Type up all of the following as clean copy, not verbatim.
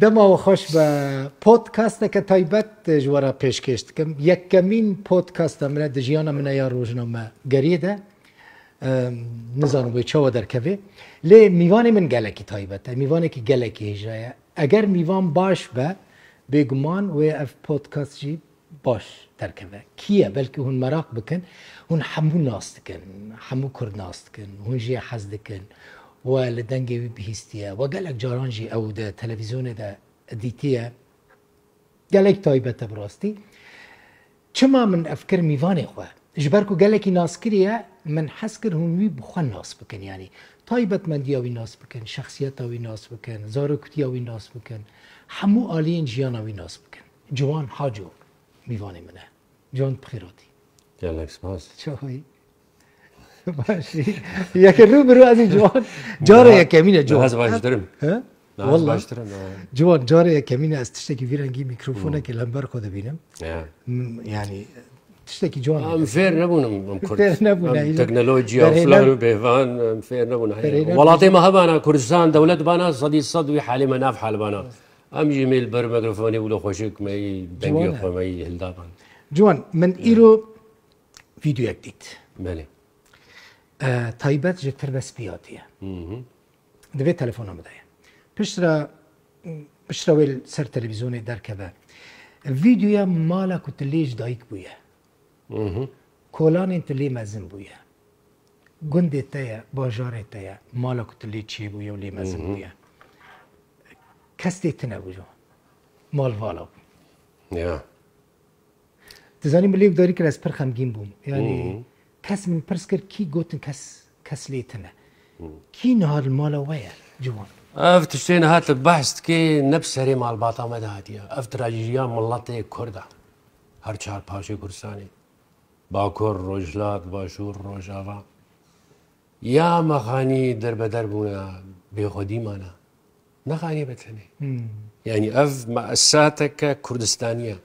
دما و خوش به پودکست که تایبت جوارا پیش کشت کم یک کمین پودکست من دجیانا من یا روزنامه گریده نزانم به چه و در کفه لی میوان من گلکی تایبته میوانه که گلکی هجایه اگر میوان باش به بگمان و اف پودکست جی باش در کفه کیه بلکه هون مراق بکن هون همو ناست کن همو کرد ناست کن هون جی حزد کن و لدنگی بهستیه و گلک جاران جی او ده تلویزیون ده دیتیه گلک تایبته براستی چما من افکر میوانه خواه جبرکو گلکی ناس کریه من حس کر هونوی بخوان ناس بکن یعنی تایبت من دیاوی ناس بکن شخصیت آوی ناس بکن زارکتی آوی ناس بکن همو آلین جیان آوی ناس بکن جوان حاجو میوانه منه جوان بخیراتی گلک سپاس چه هایی؟ باشی یک رو برو از این جوان جاره یک کمینه جوان هز باشترم والله باشترم جوان جاره یک کمینه از تشتکی ویرنگی میکروفونه که لمبر خود بینم یعنی تشتکی جوان ام فیر نبونم ام کرد فیر نبونه. تکنولوژیا فلان و بهوان ام فیر نبونه ولاتی ما هبانا کردستان دولت بانا صدی صدوی حالی مناف حال بانا ام جیمیل بر میکروفونی ولو خوشک می دنگی خو می هلدابان جوان من ایرو ویدیو یک دید بله تایبت جتر بس بیاتیه دوی تلفن آمده پشت ویل سر تلویزیون در کبه ویدیویا مالا کتلیج دایک بویه کولان انتلی مزن بویه گنده تایه باجاره تایه مالا کتلی چی بویه ولی مزن بویه کس دیت نبوجو مال والا بو یا تزانی ملیک داری که از پر خمگین بوم یعنی کس من پرس کرد کی گوتن کس لیتنه کی نهار المالا ویا جوان افتشتين هات البحث كي نفس هري مع الباطا مدى هاتيا افتراجيا ملطي كردا هر چهار پاشي كرساني باكور روجلات باشور روجاوا يا مخاني در بدر بونا بيخودي مانا نخاني بتلني يعني اف مأساتك كردستانية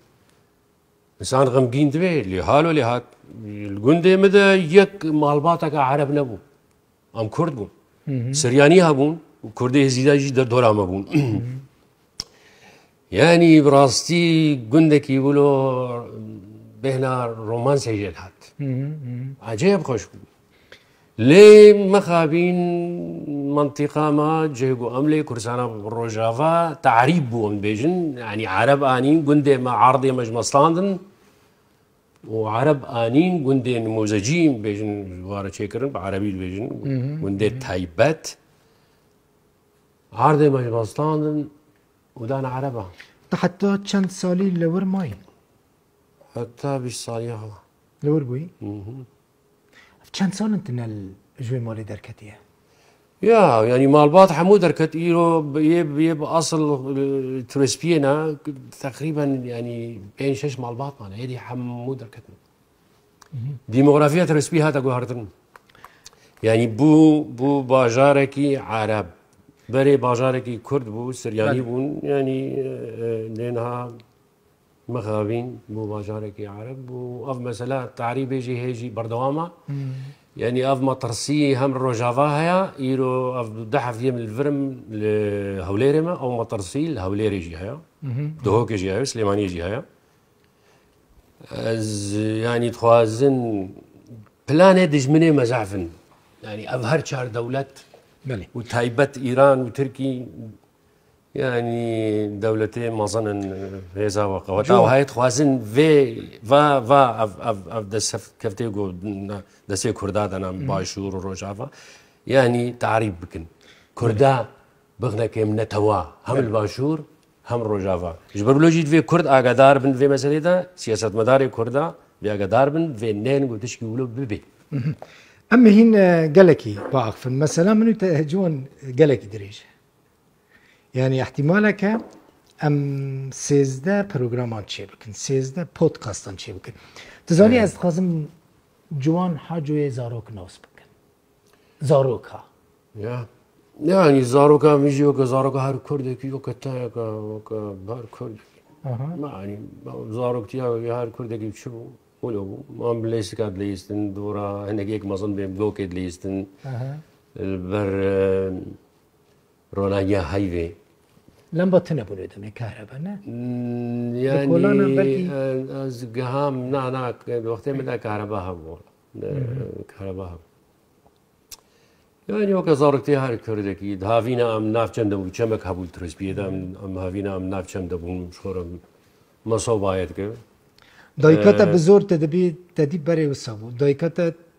انسان غمقين دبي اللي هالو اللي هات الجندي مدى يك مالباتك عرب نبو ام كرد بون سرياني هبون وكردي هزيداجي در دورا مبون يعني براستي جندك يقولوا بهنا رومانس يجيل هات عجيب خوش بون لي مخابين منطقة ما جيجو أملي كرسانا روجافا تعريب بون بيجن يعني عرب آنين جندي ما عارضي مجمصلاندن وعرب آنين جندي نموذجين بيجن وارا شيكرن بعربي بيجن جندي تايبات عارضي مجمصلاندن ودان عربا حتى چند سالی لور مای حتى بيش صالحة لور بوی چند سال انتن الجوی مالی درکتیه يعني مالبات حمود دركت ايرو يب اصل ترسبينا تقريبا يعني بين شش مالبات معنا هذه حمود دركت ديموغرافيا ترسبي هذا هرتن يعني بو باجاركي عرب بري باجاركي كرد بو سرياني بون يعني لينها مخابين بو باجاركي عرب بو اف مثلا تعريب يجي هيجي بردوامه يعني اف مطرسي هم روجافا هيا يرو اف دحف يم الفرم لهوليرما او مطرسي الهوليري جي هيا دهوك جي هيا سليماني جي هيا از يعني تخوازن بلان دجمني مزعفن يعني افهر شهر دولت بله وتايبت ايران وتركي يعني دولتين ما ظنن هيزا وقوتا وهاي تخوازن فا اف دسف كفتيغو دسي كرداد انا باشور وروجافا يعني تعريب بكن كردا بغنا كيم نتوا هم الباشور هم روجافا جبر لوجيت في كرد اقدار بن في مسألة ده سياسة مداري كردا في اقدار بن في نين قلتشكي ولو ببي اما هين قلكي باقف مثلا منو تهجون قلكي دريج يعني احتمالك ام سيزده برنامج چه بكن سيزده بودكاستان چه بكن تزاني از خازم جوان حاجوي زاروك ناس بكن زاروك ها يعني زاروكا ميجي وكا زاروكا هر كردكي وكا تايكا وكا بار كرد ما يعني زاروكتي هر كردكي شو ولو ما بليسكاد ليستن دورا هناك هيك ما ظن بلوكيد ليستن البر رونايا هايوي لمبه تنبول دم كهرباء نه يعني از قهام نا وقتی من كهرباء هم كهرباء هم يعني وقت زاركتي هر كردكي هافينا ام ناف چندم چمك هبول ترسبيه دم ام هافينا ام ناف چندم شورم مصوبايت كه دایکاتا بزور تدبی تدیب برای وسابو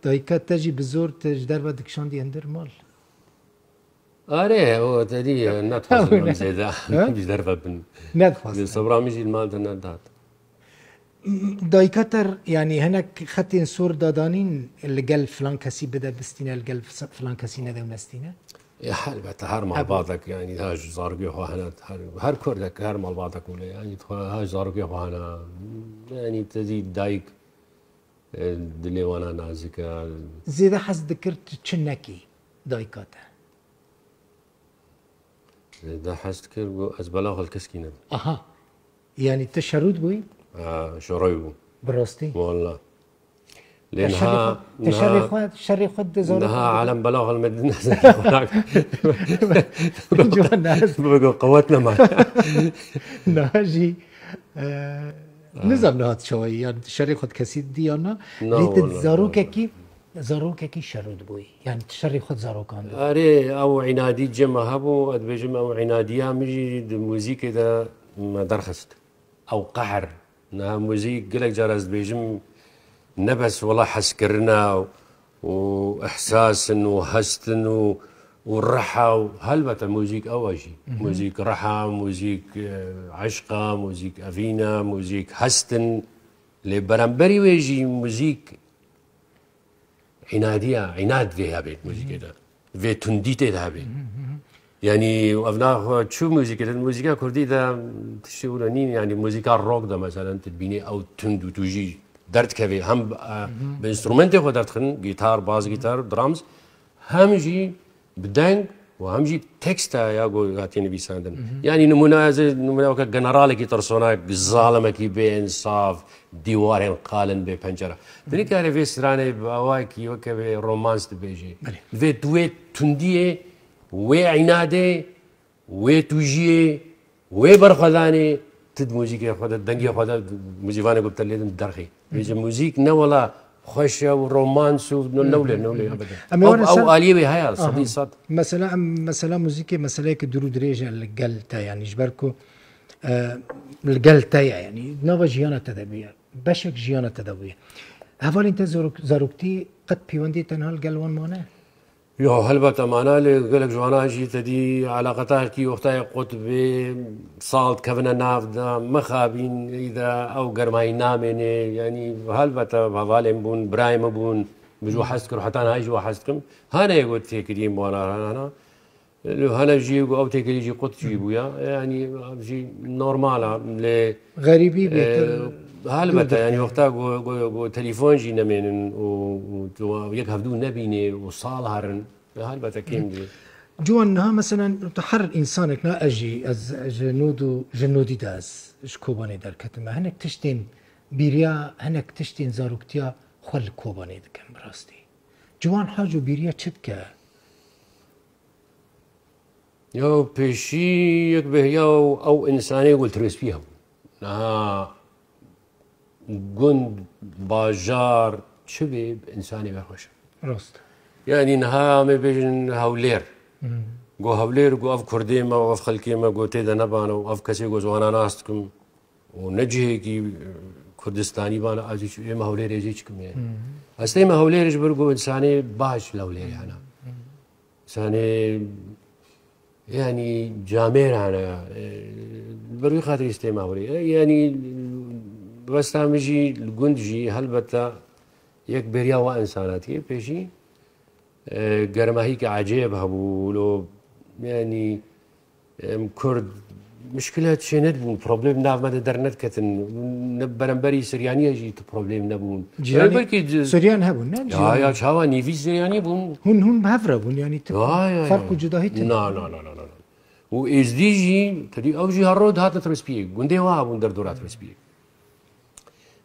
دایکاتا جی بزور تجدر و دکشان دی اندر مال آره او تدي ندخل من زيدا مش درفة بن ندخل صبرا مش المال تندات دایکاتر يعني هناك خطين صور دادانين اللي قال فلان كسي بدا بستينا اللي قال فلان كسي ندا ونستينا يا حال بتهار مع بعضك يعني هاج زارقي هنا هر كردك هر مع بعضك ولا يعني هاج زارقي هنا يعني تزي دايك دلي وانا نازكا زيدا حس ذكرت تشنكي دايكاتا ده حس كير از بلاغ الكسكينة اها يعني تشرد بوي شرايبو براستي والله لانها تشري خد زور انها علم بلاغ المدينه بقوا قوتنا ما ناجي نظام نهات شوي يعني تشري خد كسيد ديانا ليت زاروكي شرود بوي يعني تشري خد زاروكان اري او عنادي جمع هبو ادبجم او عناديه مجي الموزيك ده ما درخست او قهر انها موزيك قلك جرس بيجم نبس والله حسكرنا واحساس وهست والرحى هلبة الموزيك اول شيء موزيك رحى موزيك عشقة موزيك افينا موزيك هستن لبرنبري ويجي موزيك عناد فيها بيت موزيك ده في تنديته ده بيت يعني وافنا شو موزيكا الموزيكا كردي ده تشورنين يعني موزيكا الروك ده مثلا تبيني او تندو توجي درد كبي هم بانسترومنت خو درد خن جيتار باز جيتار درامز هم جي بدنگ وهم جي تكست يا جو هاتين بيساندن يعني نمونه وك جنرال كي ترسونا ظالمه كي بانصاف ديوارين قالن ببنجره دني كان في سرانه بواكي وك رومانس بيجي في دويت تنديه وعناده وتوجيه وبرخداني تد موزيك خد الدنجي خد موزيفاني قلت لي درخي بيجي موزيك نولا خشة ورومانس ونولي ابدا او اليه هيا صدي صد مثلا موزيك مثلا كدرود ريجا القلتا يعني جبركو القلتا يعني نوفا جيانا تدبير بشك جيانا تدبير هفال انت زاروكتي قد بيوندي تنها القلوان مانا يو هلبة معنا لقلك جوانا جي تدي علاقتها كي وقتها قلت بصالت كفنا ناف دا مخابين إذا أو قرماي نامين يعني هلبة هفالين بون برايم بون بجو حستكم حتى أنا هاي حستكم هانا يقول تيكريم وانا هنا هانا جي أو تيكري جي قلت جيبويا يعني جي نورمالا غريبي هلبة يعني وقتها جو تليفون جي نمين ويك هفدو نبيني وصال هرن هلبة كيم دي جوانها مثلا تحر انسانك نا اجي از جنودي داز شكوباني در كتما هنك تشتين بيريا هنك تشتين زاروكتيا خل كوباني دكن براستي جوان حاجو بيريا تشتكا يو بيشي يك بهيو او انساني قلت ريس فيها قند باجار شبه انساني بخوش راست يعني نها ما بيجن هولير جو هولير جو اف كرديما واف خلكيما جو تيدا نبانا واف كسي جو زوانا ناستكم ونجيه كي كردستاني بانا ازي شو ما هولير يجيكم يعني استي ما هولير جبرجو انساني باش لولير انا انساني يعني جامير انا بروي خاطر استي ما هولير يعني بس تامجي الجندجي هلبتا يك بريا وانساناتي بيجي قرماهيك عجيب هبولو يعني كرد مشكلة شيء ندبون بروبليم ناف ما درنت كتن برنبري سريانية جيت بروبليم نبون جياني سريان هبون يا شاوا نيفي سرياني بون هون بهفربون يعني فرق جداهي لا وإز دي جي تدي أو جي هالرود هات ترسبيه قندي وابون در دورات ترسبيه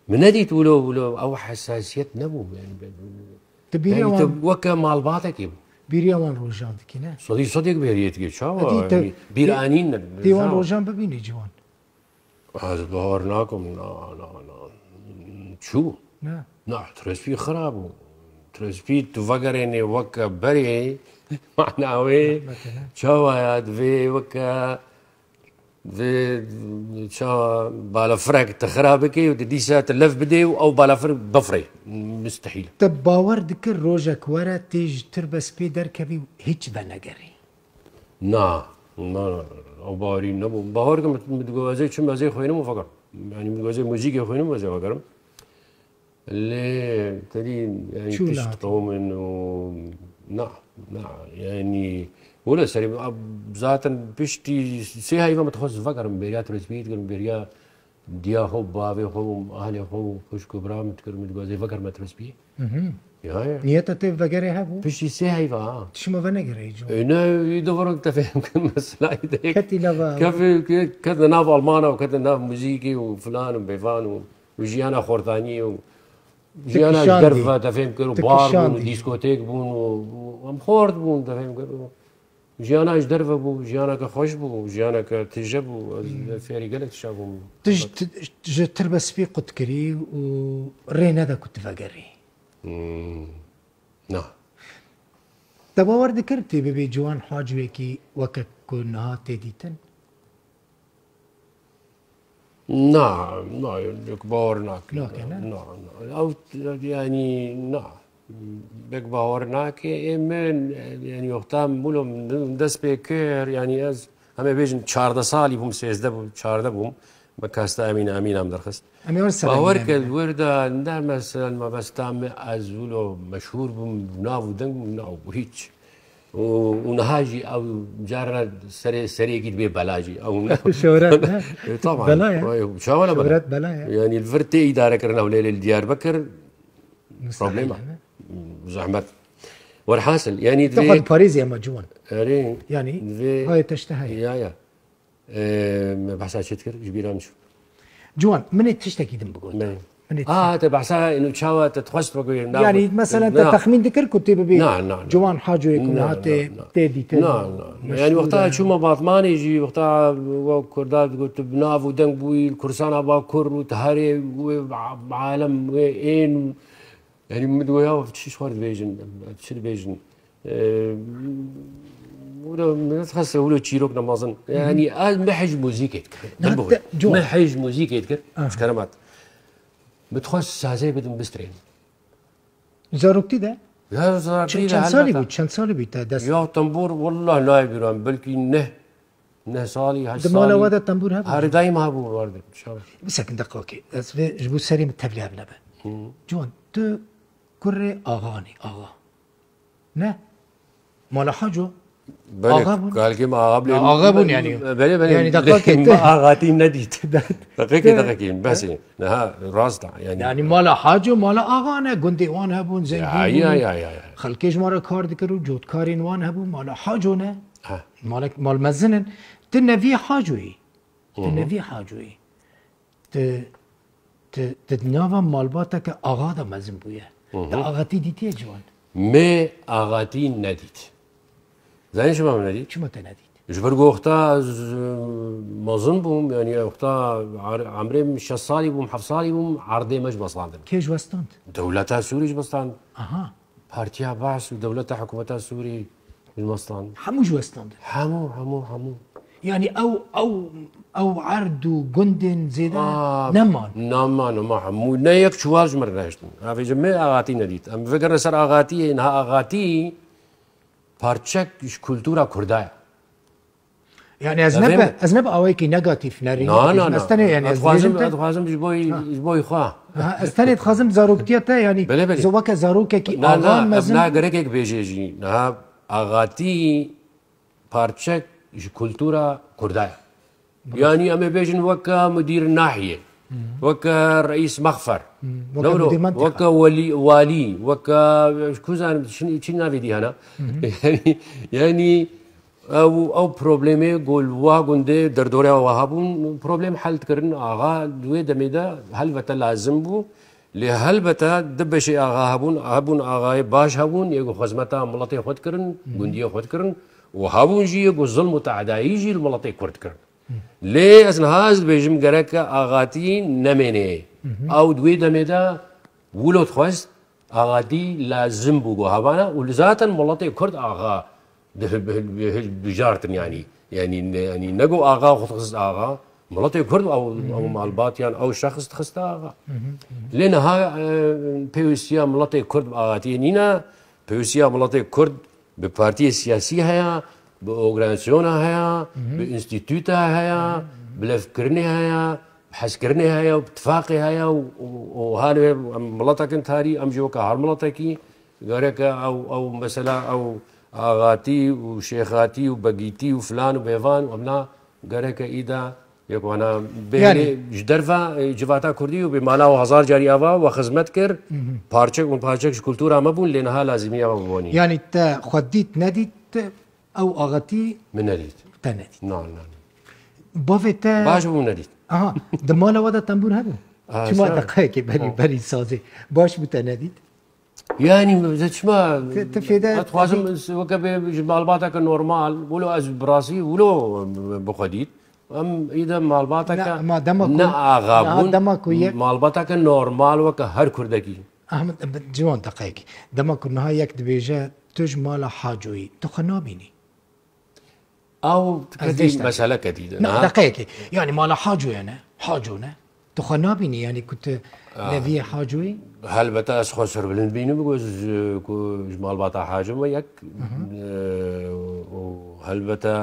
من نديت ولو أو حساسية نبو يعني تبيني يعني وكا مال باطك يبو بیریا وان روژان دکی نه صديق بهريت كي شاو أدي يعني بيرانين دیوان روژان ببینی جوان هذا بهارناكم لا شو نه لا ترسبي خراب ترسبي تفكرني وكا بري معناوي شاو يا في وكا في شاو بالا فرق تخرابكي ودي ساعه اللف بدي او بالا فرق بفري مستحيل ته باور دکر روژک وره تیج تر بس پی در کبی هیچ بنگری نا او باري نبو بهار كم متجوزي شو مزاج خوينا مو فكر يعني متجوزي موسيقى خوينا مو زي فكر اللي تدي يعني شو لا؟ تشتقوم انه يعني ولا سري ذاتا بشتي سي هاي ما تخص فكر مبريا ترسبيت مبريا ديا خو بابي خو اهلي خو خوش كبرى متجوزي فكر ما ترسبي يا نیت ته وگره هبو بشتي سي هاي فا شما ونگره جو هنا يدورون انت فاهم كم مسألة يديك کتی لوا كيف كذا ناف ألمانة وكذا ناف موسيقي وفلان وبيفان وجيانا خورتاني وجيانا تكشاندي. درفة تفهم كرو بار بون تكشاندي. وديسكوتيك بون وام خورت بون تفهم كرو جيانا درفة بو جيانا كخوش بو جيانا كتجب بو فيري قالك شافو تج تر بس پی قد کری و رینا دا کت وگری نعم ته باور دکر تی بی جوان حاجوی کی وکت کو نها تی دیتن نعم كبار نعم. نعم أو يعني نعم بكبار ناك من يعني وقتام بولم دس بكير يعني از همه بيجن 14 سالي بوم 13 بوم 14 بوم بكاستا امين ام درخست امی ور سلام باور كد وردا ندار مثلا ما بس تام ازولو مشهور بوم ناو دنگ ناو هيك ونهاجي او جارنا سري اكيد بيه بلاجي او شهرت طبعا بلايا شو ولا شهرت بلا بلايا يعني الفرتي اداره كرنا وليل الديار بكر بروبليما زحمت والحاصل يعني تاخذ باريس يا مجوان رين يعني هاي تشتهي يا بحسها شتكر جبيران شو جوان من تشتكي دم بقول من تبحسها انه تشاوى تتخش بقول يعني مثلا انت تخمين ذكر كنت ببي نعم جوان حاجه يكون هاتي تدي نعم يعني وقتها شو ما باطمان يجي وقتها كردات قلت بناف ودنق بوي الكرسانة باكر وتهاري وعالم وين يعني مدويا شو شوار بيجن شو بيجن ولا تخص ولا تشيروك نمازن يعني محج موسيقى محج موسيقى يذكر مش كلمات بتخش سازي بدهم بسترين زاروكتي ده لا زاروكتي چند سالي بود چند سالي بود دست يا تنبور والله لا يبيران بلكي نه سالي هاش سالي دمالا ودا تنبور هبو هاري دايما هبو وارد ان شاء الله بس هكذا اوكي بس جبو سري متبلي بنبه جوان تو كري اغاني اغا نه مالا حاجو قال كي ما اغابون يعني بلي يعني دقيقة ما اغاتي نديت دقيقة بس نها راستا يعني مالا حاجو مالا اغانه گندي وان هبون زنگين يا خلكيش مارا كار دكرو جود كارين وان هبو مالا حاجو نه مال مزنن تنفي حاجوي تنفي حاجوي تدنافا مالباتك اغا دا مزن بويا دا اغاتي ديتي جوان مي اغاتي نديت زين شو ما نديت شو ما تناديت جبر وقتها مظن بوم يعني وقتها عمري مش صالي بوم حفصالي بوم عرضي مش بصاندن كيش وستاند دولتها سوري بصاند اها بارتيا باس ودولتها حكومتها سوري بالمصاند حموش وستاند حمو يعني او عرض وجندن زيدا نمان ما حمو نيك شواج مرناشتن هذا جميع اغاتي نديت ام فكر سر اغاتي انها اغاتي بارتشك كولتورا كردايا يعني ازنب اويكي نيجاتيف ناري لا استنى يعني اتخازم جبوي خوا استنى اتخازم زاروكتيتا يعني زوكا زاروكي اغا مزن لا غريكك بيجي نا اغاتي بارتشك كولتورا كردايا يعني ام بيجن وكا مدير ناحيه وكا رئيس مخفر وكا والي وكا كوزان شنو في دي هنا يعني او بروبليمي قول واغوندي دردوريا وهابون بروبليم حل تكرن اغا دوي دميدا هل لازم بو لهلبتا دبش آغا هبون آغای باش هبون يقو خزمتا ملطي خود كرن گندية خود كرن وهبون جي يقو ظلم وتعدائي جي الملطي كرد كرن ليه أصلا هاز بيجم قرك آغاتي نميني أو دوي دميدا ولو تخوست آغاتي لازم بوغو هبانا ولذاتا ملطي كرد آغا بجارتن يعني نقو آغا خص آغا ملطي كرد أو مالباتيان أو شخص تخستا آغا لأن ها بيوسيا ملطي كرد آغاتي نينا بيوسيا ملطي كرد ببارتي سياسية هيا بأورغانيزيونا هيا بإنستيتوتا هيا بلفكرني هيا بحسكرني هيا وباتفاقي هيا وهذا ملطك انت هاري أمجوكا هالملطكي غيرك أو مثلا أو آغاتي وشيخاتي وبقيتي وفلان وبيفان وابنا غيرك إيدا يكو أنا يعني جدرفا جفاتا كردي وبمانا وهزار جاري آوا وخزمت كر بارچك ونبارچك كولتورا مبون لأنها لازمية مبوني يعني تا خديت نديت أو أغتي من نديت تنديت نعم بافتا باش بو نديت دمالا ودا تنبور هبو شما دقائق بري سازي باش بتنديت يعني زت ما تفيدا اتخوازم وكب مالباتك نورمال ولو از براسي ولو بخديت اذا مالباتك ما دمك اغابون دمك مالباتك نورمال وك هر كردكي احمد جوان دقائق دمك نهايك دبيجا تجمال حاجوي تخنابيني او كدي مسألة كديدة دقائق يعني مال حاجوي انا حاجونا تخنابيني يعني كنت نبي حاجوي هل بتا اس خسر بلند بينو بجوز جمال باتا حاجو وياك وهل بتا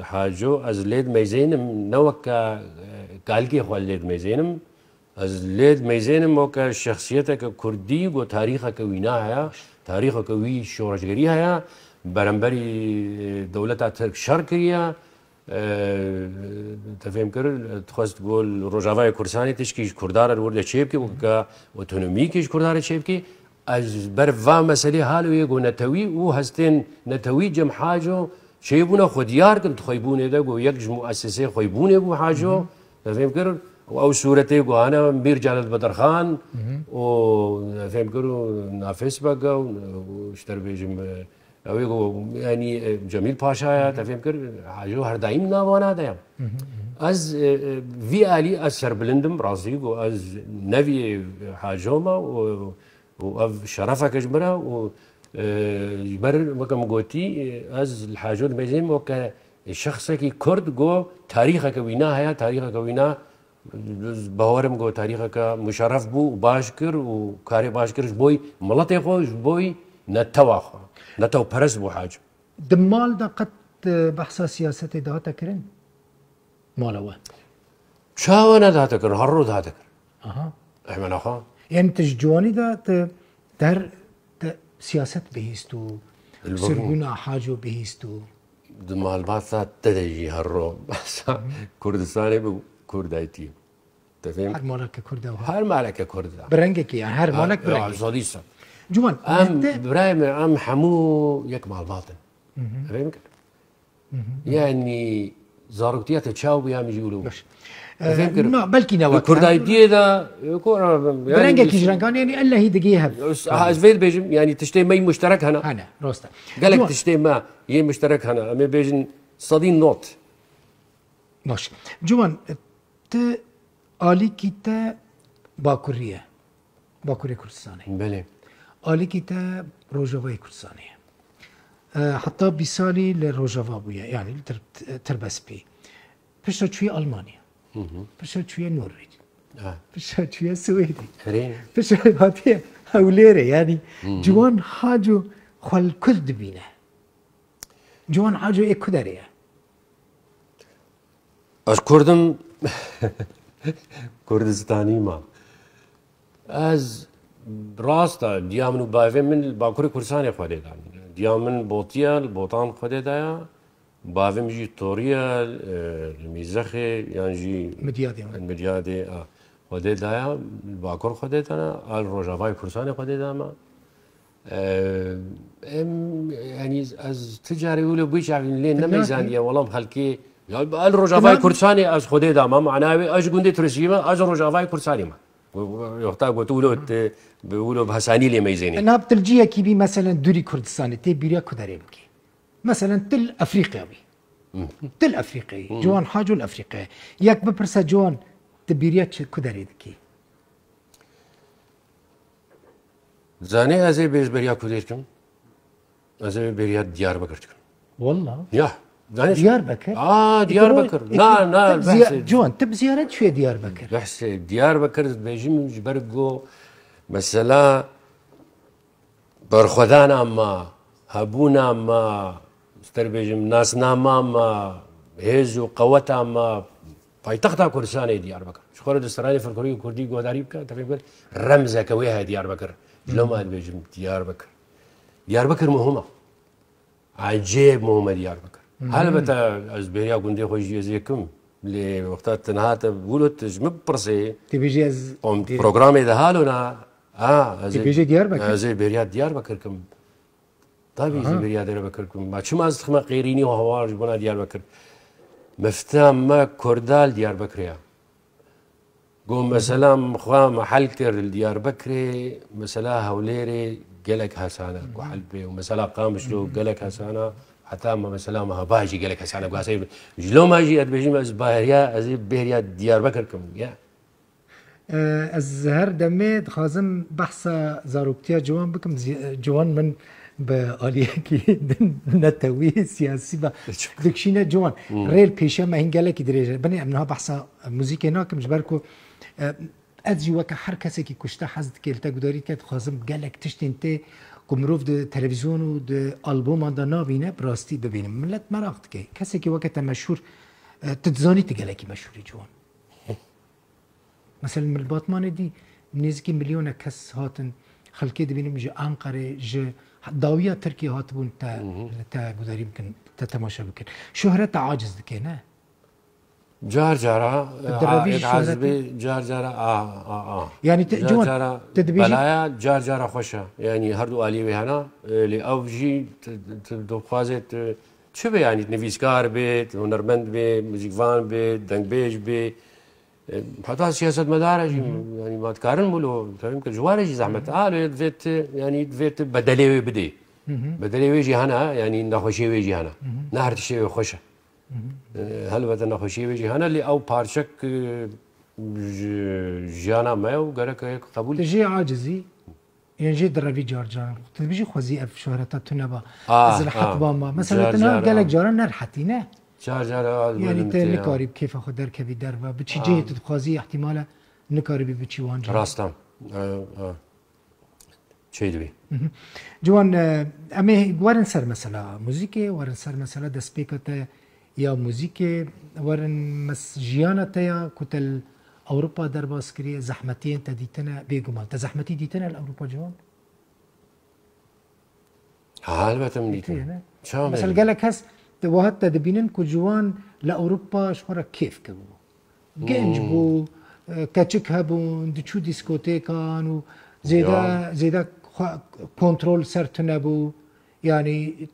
حاجو از ليد ميزينم نوك كالكي خو ليد ميزينم از ليد ميزينم وك شخصيتك كردي و تاريخك ويناها تاريخك وي شورشگريها برنبري دولتا ترك شرقية تفهم كر تخواست تقول روجافای کردستانی تشکیش کردار الورد شیبکی و اتونومی کیش کردار شیبکی از برفا مسئله حالو یه گو نتوی و هستین نتوی جم حاجو شیبونه خودیار کن تخیبونه ده گو یک مؤسسه خیبونه گو حاجو تفهم كر او صورته گو انا میر جلال بدرخان و تفهم كر نا فیسبوک و اشتر بیجم أو يعني جميل باشا تفهم كر حاجو هر دايم ناوانا دايم از في آلي از سربلندم راسي و از نبي حاجوما و اف شرفك جمرا و جبر وكم قوتي از الحاجو بيزيم وك شخصك كرد جو تاريخك وينا هيا تاريخك وينا باورم جو تاريخك مشرف بو باشكر و كاري باشكر بوي ملطي خوش بوي نتواخو نتو برز بو حاجة دمال دا قد بحث سياسة دا تكرن مالوا شاوانا دا تكرن هرو دا تكرن احمد اخوان يعني تجواني دا در سياسة بهيستو سرقونا حاجو بهيستو دمال باتا تدجي هرو كردستاني بو كردايتي تفهم هر مالك كردا هر مالك كردا برنجك يعني هر مالك برنجك صديسا جوان برايم حمو يكمل باطن فهمت يعني زارقتيات تشاو بيام يجولوا ما بلكي نواك كرداي ديدا يكون برنجك يجران يعني الا هي دقيقه هازفيل بيجم يعني تشتي مي مشترك هنا انا روستا قال لك تشتي ما هي مشترك هنا امي بيجن صدين نوت ماشي جوان ت آلی کیتا باکوریه باکوری کردستانی بله آلی کیتا روجاوای کردستانیه حتی بیسالی لروجاوا بویه یعنی تربس بی پشتا چوی آلمانیا پشتا چوی نروژ پشتا چوی سوئدی پشتا هاتی هولیره یعنی جوان حاجو خال کرد بینه جوان حاجو یک کدریه از کردم كردستاني ما از راستا ديامن بايفه من باكوري كردستاني خودي دان ديامن بوتيا البوطان خودي دايا بايفه مجي توريا الميزخي يعني جي المديادي خودي دايا باكور خودي دانا الروجافاي كردستاني خودي داما يعني از تجاري ولا بيش عارفين لين نميزانيه والله خلكي الروجافای کردستانی از خودی دام معناوی اج گنده ترسیمه از روجافای کردستانی ما وقتا بيقولوا بهساني لي ميزيني انا بتلجيه كي بي مثلا دوري كردستان تي بيريا كدريمكي مثلا تل افريقيا بي تل افريقي جوان حاجو الافريقيا ياك ببرسا جوان تبيريا كدريدكي زاني ازي بيز بريا كوديركم ازي بريا ديار بكرتكم والله يا ديار بكر ديار بكر نا جوان تب زيارة شوية ديار بكر بحس ديار بكر بيجي جبرقو مثلا برخدانا ما هبونا ما استربيجم ناسنا ما هيزو قوتا ما پایتخت کردستان ديار بكر شخور دستراني فرقوري كردي گوداري بك تقريبا رمزه كويها ديار بكر لو ما بيجم ديار بكر ديار بكر مهمه عجيب مهمه ديار بكر هل بتا ازبيريا گوندي خوجي زيكم اللي وقتات تنهات بقولوا تجمب برسي تبيجي از بروجرام ده هالونا تبيجي ديار بكر زي بريا ديار بكر كم طيب زي بريا ديار بكر كم ما شو ما استخدم قيريني وهوار جبنا ديار بكر مفتام ما كردال ديار بكريا قوم مثلا مخوا محل كر ديار بكري مثلا هوليري قالك هسانا وحلبي ومثلا قامشلو قالك هسانا حتى ما مثلا ما باجي قالك هسانا قاسي لو ما اجي ادبيجي از باهريا از بهريا ديار بكر كم يا الزهر دميد خازم بحث زاروكتيا جوان بكم جوان من بآلية كي نتوي سياسي دكشينا جوان ريل بيشا ما هنقالة كي دريجة بني امنها بحث موسيقى ناكم جباركو ادجي وكا هر کسی که کشته حزد که التا گداری که خازم گلک تشت انته کمروف ده تلویزیون و ده آلبوم ده نابینه براستی ببینم ملت مراقت که کسی که وقت مشهور تتزانی تگلکی مشهوری جوان مثلا من الباطمان دي نزكي مليون كس هاتن خلقي دبينم جي أنقرة جي داوية تركيا هاتبون تا گداری يمكن تا تماشا بكن شهرة عاجز دكينا جار جارا جار جارا يعني جار تدبيجي بلايا جار جارا خوشة يعني هردو آلية بهنا اللي أوجي تدخوازت شو يعني نفيسكار بيت هنرمند بيت موزيكفان بيت دنگبيج بيت حتى سياسة مدارج يعني ما تكارن بلو يمكن جوارجي زحمة دفيت يعني دفيت بدلي بدي بدلي ويجي هنا يعني نخوشي ويجي هنا نهر تشي خوشة هل بده نخوشي ويجي هنا اللي أو بارشك جانا ما وقالك قبول تجي عاجزي يعني جي دربي جارجان تبيجي خوزي أف شهرتها تنبا از الحقبة ما مثلا تنها قالك جاران نرحتينه يعني نكاري كيف أخذ درك بدربه بتشي جهة تخازي احتماله نكاري بتشي وانجا راستم شيء دوي جوان أمي ورن سر مثلا موسيقى ورن سر مثلا دسبيكة يا موسيقى ورن مس جيانة يا كتل أوروبا دربا سكرية زحمتين تديتنا بيجومان تزحمتي ديتنا الأوروبا جوان هالبته منيتنا مثلا قالك هس وهات دبينن كجوان لأوروبا شهرة كيف كبو جنج بو كاتشك هبو دشو ديسكوتيكان وزيدا كنترول سرتنا بو يعني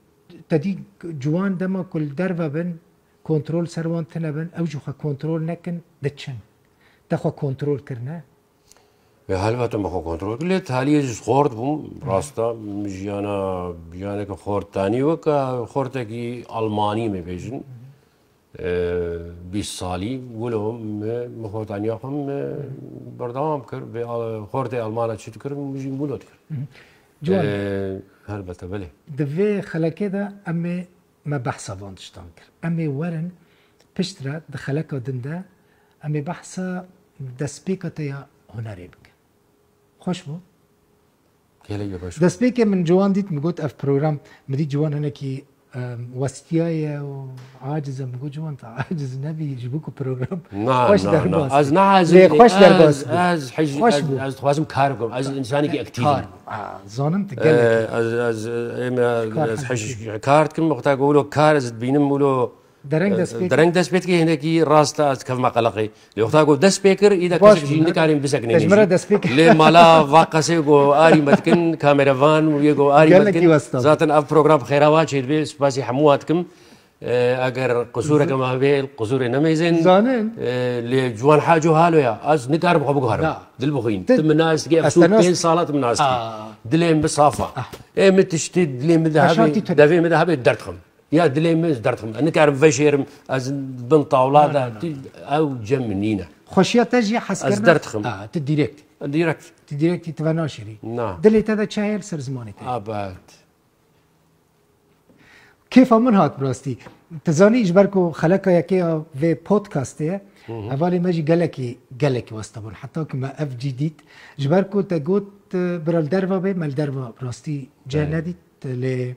تدي جوان دما كل دربا بن كنترول سروان تنبن او جو كنترول نكن دتشن تخو كنترول كرنا هالبته ما كنترول قلت هالي خورد بوم راستا مجيانا بيانك خورد تاني وكا خورتكي ألماني مبيجن 20 سالي ولهم مخوتانياهم بردام كر بخورد ألمانا تشيت كر مجي مولود كر جوان هالبته بله دفي خلاكدا أمي ما بحثا فاندشتان كر أمي ورن بشترا دخلاكا دندا أمي بحثا دسبيكا يا هنري بك خوش بو دسبيكا من جوان ديت مقول اف بروجرام مدي جوان هنا كي وستيايا وعاجزه مقول جوان عاجز نبي يجيبوكوا بروجرام خوش درباس از نه خوش درباس از حج از خوازم کاركم از انساني كي اكتيف ظننت قالك از حج كارتكم وقتا يقولوا كار از بينم ولو درنگ دست بيت كي هناكي راستا كيف ما قلقي وقتا يقول دست بيكر اذا كشف شي نكارين بسكني تجمره دست بيكر لي مالا واقسي يقول اري متكن كاميرا فان ويقول اري متكن ذاتن اف بروجرام خيراوات شي بي سباسي حمواتكم اگر قصور كما بي القصور نميزن زانن لجوان حاجو هالو يا از نقارب خبو غارب دل بخين تم الناس كيف سوق بين صالات من الناس دلين بصافة متشتي دلين مذهبي دافي مذهبي درتهم يا دلين درتهم نقارب فشيرم از بن طاولات او جمنينا خوشية تجي حسكرنا از درتهم ديريكت تفناشري نعم دليت هذا شاير سر زماني ابد كيف من هات براستي تزاني اجبركو خلقا يكي في بودكاست اولي ماجي قالكي واستبون حتى كما اف جديد اجبركو تقوت برال درفا بي مال درفا براستي جانديت ل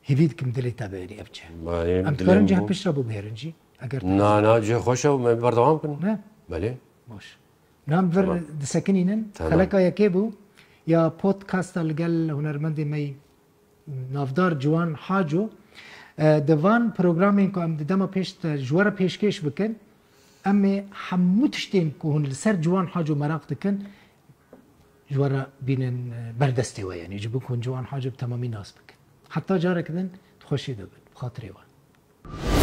هيفيد كم دلي تابعيني ابجه ام تكرنجي بيشربوا بهرنجي اگر نا جي خوشو ما بردوام كن بله باش نام بر دسكنينن خلقا يكي بو يا بودكاست القل هنرمندي مي نافدار جوان حاجو دوان پروگرامین کو ام دما پیش جوار پیشکش بکن اما حموتشتین کو هن سر جوان حاجو مراق دکن جوار بینن بردستی و یعنی جبو کن جوان حاجو تمامی ناس بکن حتی جاره کدن خوشی دبن بخاطر وان